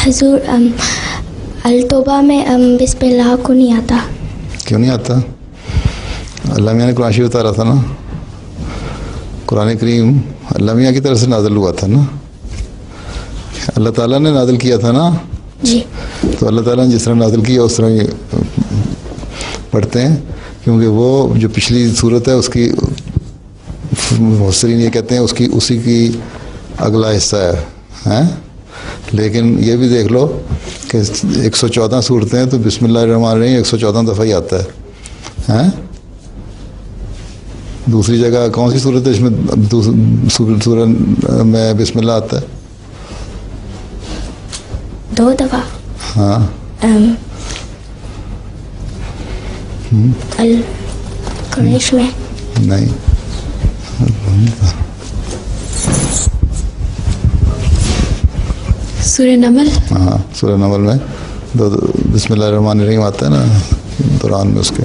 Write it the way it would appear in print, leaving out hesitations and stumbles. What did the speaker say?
حضور التوبہ میں بسم اللہ کو نہیں آتا. کیوں نہیں آتا؟ اللہ میاں نے قرآن شریف اتارا تھا نا. قرآن کریم اللہ میاں کی طرف سے نازل ہوا تھا نا. اللہ تعالیٰ نے نازل کیا تھا نا. جی. تو اللہ تعالیٰ نے جس طرح نازل کیا اس طرح یہ پڑھتے ہیں، کیونکہ وہ جو پچھلی صورت ہے اس کی مفسرین یہ کہتے ہیں اسی کی اگلا حصہ ہے. لیکن یہ بھی دیکھ لو کہ 114 صورتیں ہیں تو بسم اللہ الرحمن الرحیم 114 دفعہ ہی آتا ہے. دوسری جگہ کون سی صورت ہے جس میں سورت میں بسم اللہ آتا ہے؟ 2 دفعہ. ہاں. القریش میں نہیں. سورہ نمل. ہاں سورہ نمل میں بسم اللہ الرحمن الرحیم آتا ہے نا دوران میں اس کے.